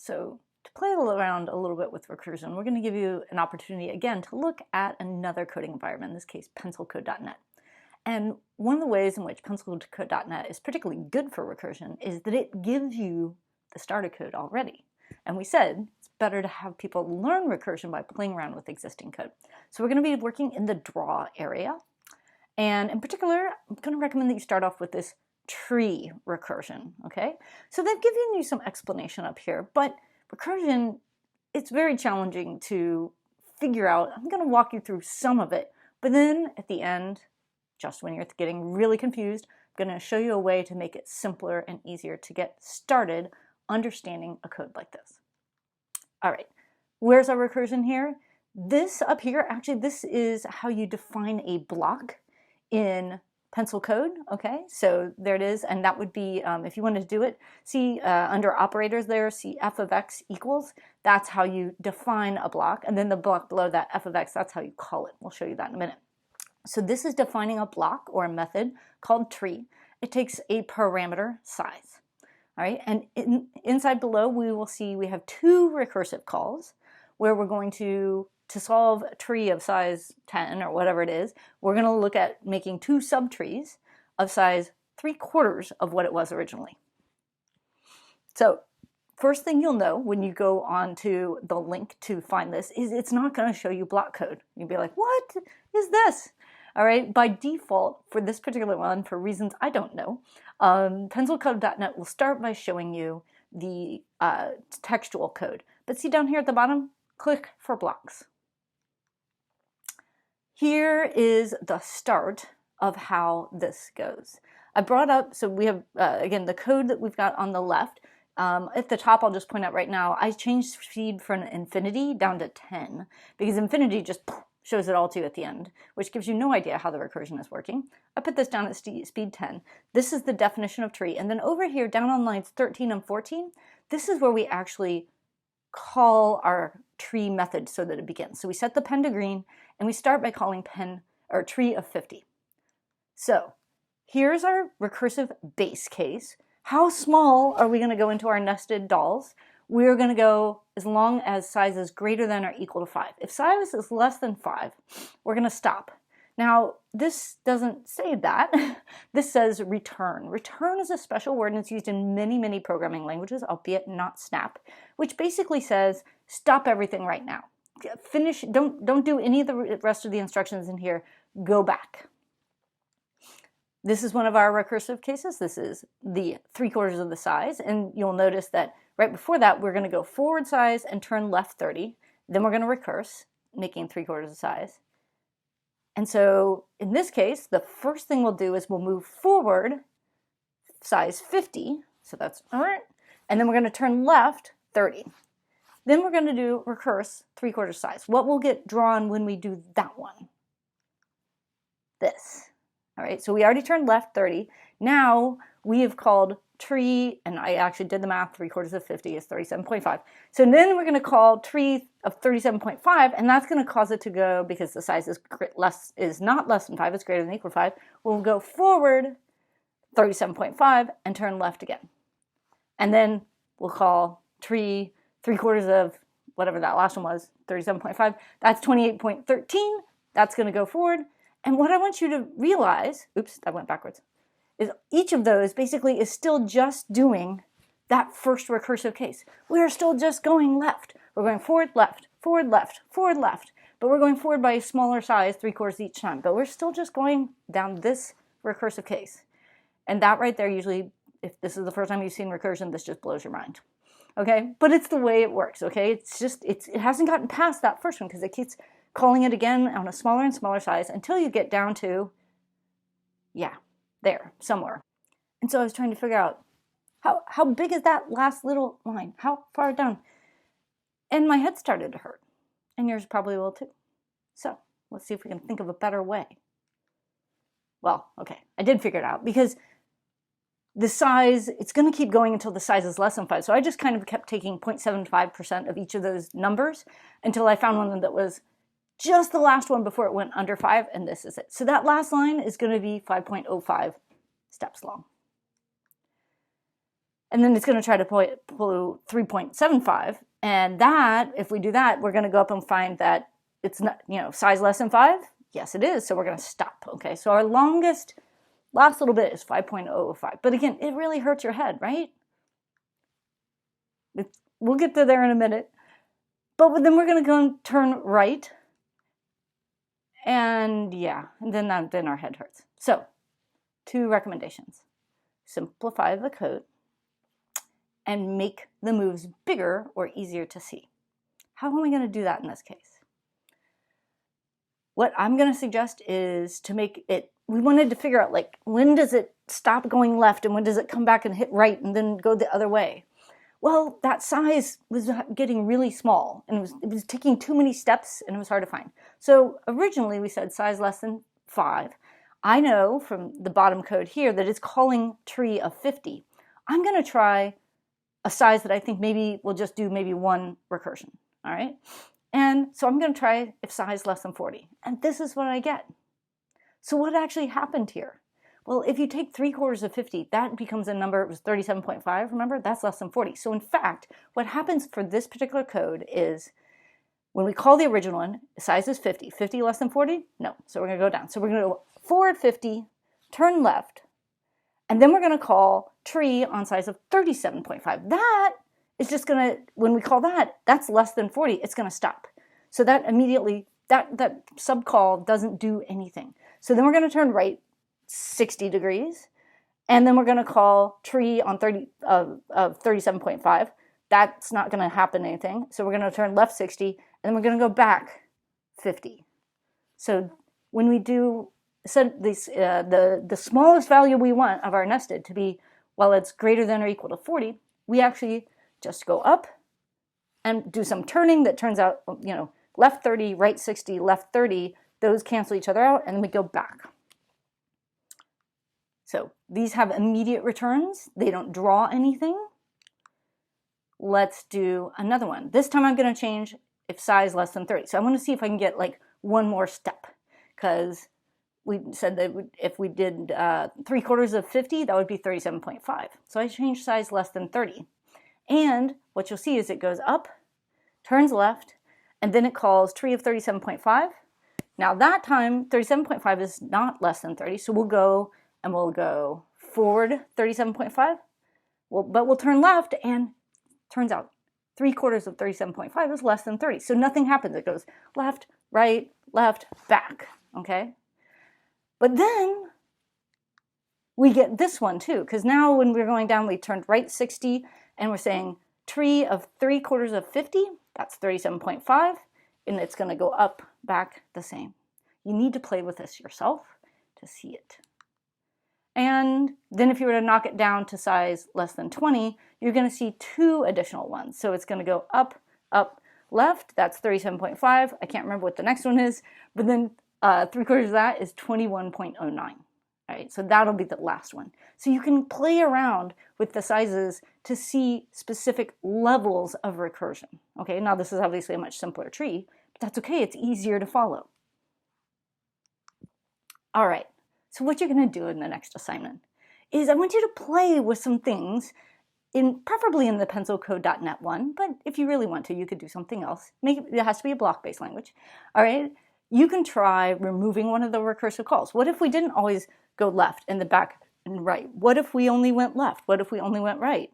So to play around a little bit with recursion, we're going to give you an opportunity again to look at another coding environment, in this case pencilcode.net. And one of the ways in which pencilcode.net is particularly good for recursion is that it gives you the starter code already. And we said it's better to have people learn recursion by playing around with existing code. So we're going to be working in the draw area. And in particular, I'm going to recommend that you start off with this tree recursion, okay? So they've given you some explanation up here, but recursion, it's very challenging to figure out. I'm going to walk you through some of it, but then at the end, just when you're getting really confused, I'm going to show you a way to make it simpler and easier to get started understanding a code like this. All right, where's our recursion here? This up here, actually, this is how you define a block in pencil code, okay? So there it is, and that would be, if you want to do it, see under operators there, see f of x equals, that's how you define a block, and then the block below that, f of x, that's how you call it. We'll show you that in a minute. So this is defining a block or a method called tree. It takes a parameter size, all right? And inside below, we will see we have two recursive calls where we're going to solve a tree of size 10 or whatever it is, we're going to look at making two subtrees of size 3/4 of what it was originally. So first thing you'll know when you go on to the link to find this is it's not going to show you block code. You'll be like, what is this? All right, by default, for this particular one, for reasons I don't know, pencilcode.net will start by showing you the textual code. But see down here at the bottom, click for blocks. Here is the start of how this goes. I brought up, so we have, again, the code that we've got on the left. At the top, I'll just point out right now, I changed speed from infinity down to 10, because infinity just shows it all to you at the end, which gives you no idea how the recursion is working. I put this down at speed 10. This is the definition of tree. And then over here, down on lines 13 and 14, this is where we actually call our tree method so that it begins. So we set the pen to green, and we start by calling pen or tree of 50. So here's our recursive base case. How small are we going to go into our nested dolls? We're going to go as long as size is greater than or equal to 5. If size is less than 5, we're going to stop. Now, this doesn't say that. This says return. Return is a special word, and it's used in many, many programming languages, albeit not Snap, which basically says stop everything right now. Finish, don't do any of the rest of the instructions in here. Go back. This is one of our recursive cases. This is the 3/4 of the size, and you'll notice that right before that, we're going to go forward size and turn left 30. Then we're going to recurse, making 3/4 the size. And so in this case, the first thing we'll do is we'll move forward size 50. So that's, and then we're going to turn left 30. Then we're going to do recurse 3/4 size. What will get drawn when we do that one? This. All right, so we already turned left 30. Now we have called tree, and I actually did the math, 3/4 of 50 is 37.5. So then we're going to call tree of 37.5, and that's going to cause it to go, because the size is not less than 5, it's greater than or equal to 5. We'll go forward 37.5 and turn left again. And then we'll call tree 3/4 of whatever that last one was, 37.5. That's 28.13. That's going to go forward. And what I want you to realize, oops, that went backwards, is each of those basically is still just doing that first recursive case. We're still just going left. We're going forward, left, forward, left, forward, left. But we're going forward by a smaller size, 3/4 each time. But we're still just going down this recursive case. And that right there, usually, if this is the first time you've seen recursion, this just blows your mind. Okay? But it's the way it works, okay? It's just, it hasn't gotten past that first one because it keeps calling it again on a smaller and smaller size until you get down to, yeah, there, somewhere. And so I was trying to figure out, how big is that last little line? How far down? And my head started to hurt. And yours probably will too. So let's see if we can think of a better way. Well, okay, I did figure it out, because the size, it's going to keep going until the size is less than 5. So I just kind of kept taking 0.75% of each of those numbers until I found one that was just the last one before it went under 5, and this is it. So that last line is going to be 5.05 steps long. And then it's going to try to pull 3.75. And that, if we do that, we're going to go up and find that it's not, size less than 5. Yes, it is. So we're going to stop. Okay. So our last little bit is 5.05. But again, it really hurts your head, right? We'll get to there in a minute. But then we're going to go and turn right. And yeah, and then our head hurts. So 2 recommendations. Simplify the code and make the moves bigger or easier to see. How am I going to do that in this case? What I'm going to suggest is to make it, we wanted to figure out like, when does it stop going left and when does it come back and hit right and then go the other way? Well, that size was getting really small and it was taking too many steps and it was hard to find. So originally we said size less than 5. I know from the bottom code here that it's calling tree of 50. I'm going to try a size that I think maybe we'll just do maybe 1 recursion, all right? And so I'm going to try if size less than 40. And this is what I get. So what actually happened here? Well, if you take 3/4 of 50, that becomes a number, it was 37.5, remember? That's less than 40. So in fact, what happens for this particular code is when we call the original one, size is 50. 50 less than 40? No. So we're going to go down. So we're going to go forward 50, turn left, and then we're going to call tree on size of 37.5. That is just going to, when we call that, that's less than 40, it's going to stop. So that immediately, that subcall doesn't do anything. So then we're going to turn right 60 degrees, and then we're going to call tree on 37.5. That's not going to happen anything. So we're going to turn left 60, and then we're going to go back 50. So when we do the smallest value we want of our nested to be, well, it's greater than or equal to 40, we actually just go up and do some turning that turns out, left 30, right 60, left 30, those cancel each other out, and then we go back. So these have immediate returns. They don't draw anything. Let's do another one. This time I'm going to change if size less than 30. So I want to see if I can get like one more step, because we said that if we did 3/4 of 50, that would be 37.5. So I changed size less than 30. And what you'll see is it goes up, turns left, and then it calls tree of 37.5. Now that time, 37.5 is not less than 30, so we'll go forward 37.5. But we'll turn left, and turns out 3/4 of 37.5 is less than 30. So nothing happens. It goes left, right, left, back, okay? But then we get this one too, because now when we're going down, we turned right 60, and we're saying tree of 3/4 of 50, that's 37.5, and it's going to go up, back, the same. You need to play with this yourself to see it. And then if you were to knock it down to size less than 20, you're going to see 2 additional ones. So it's going to go up, up, left, that's 37.5. I can't remember what the next one is, but then 3/4 of that is 21.09. Right, so that'll be the last one. So you can play around with the sizes to see specific levels of recursion. Okay, now this is obviously a much simpler tree, but that's okay, it's easier to follow. All right, so what you're going to do in the next assignment is I want you to play with some things, preferably in the pencilcode.net one, but if you really want to, you could do something else. It has to be a block-based language. All right, you can try removing one of the recursive calls. What if we didn't always go left and the back and right? What if we only went left? What if we only went right?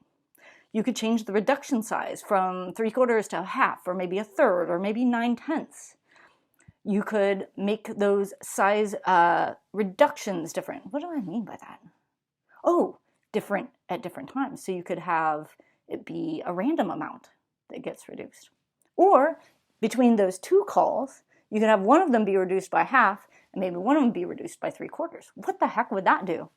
You could change the reduction size from 3/4 to a half, or maybe a third, or maybe 9/10. You could make those size reductions different. What do I mean by that? Oh, different at different times. So you could have it be a random amount that gets reduced. Or between those 2 calls, you could have one of them be reduced by half and maybe one of them be reduced by 3/4. What the heck would that do?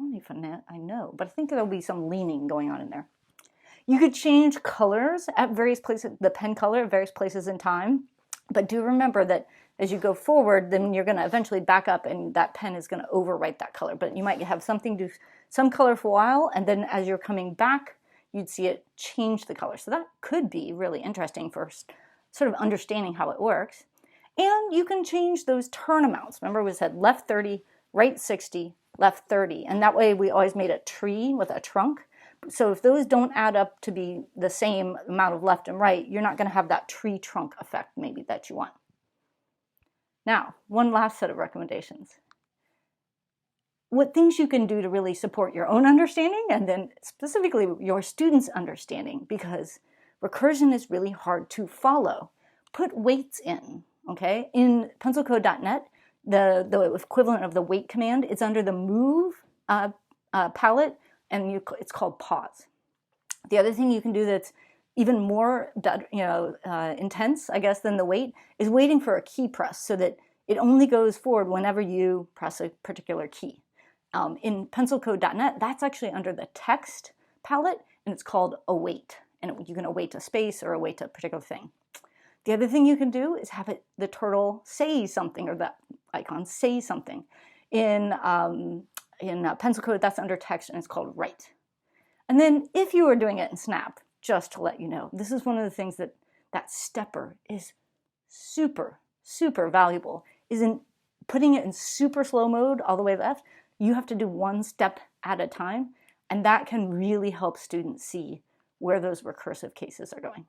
I don't even know, but I think there'll be some leaning going on in there. You could change colors at various places, the pen color at various places in time, but do remember that as you go forward, then you're going to eventually back up and that pen is going to overwrite that color. But you might have something do some color for a while, and then as you're coming back, you'd see it change the color. So that could be really interesting for sort of understanding how it works. And you can change those turn amounts. Remember we said left 30, right 60, left 30. And that way we always made a tree with a trunk. So if those don't add up to be the same amount of left and right, you're not going to have that tree trunk effect maybe that you want. Now, one last set of recommendations. What things you can do to really support your own understanding and then specifically your students' understanding, because recursion is really hard to follow. Put weights in, okay? In pencilcode.net, the equivalent of the wait command is under the move palette, and it's called pause. The other thing you can do that's even more intense, I guess, than the wait is waiting for a key press so that it only goes forward whenever you press a particular key. In pencilcode.net, that's actually under the text palette, and it's called await. And you can await a space or await a particular thing. The other thing you can do is have the turtle say something, or the icon say something. In pencil code, that's under text, and it's called write. And then if you are doing it in Snap, just to let you know, this is one of the things that stepper is super, super valuable, is in putting it in super slow mode all the way left. You have to do one step at a time, and that can really help students see where those recursive cases are going.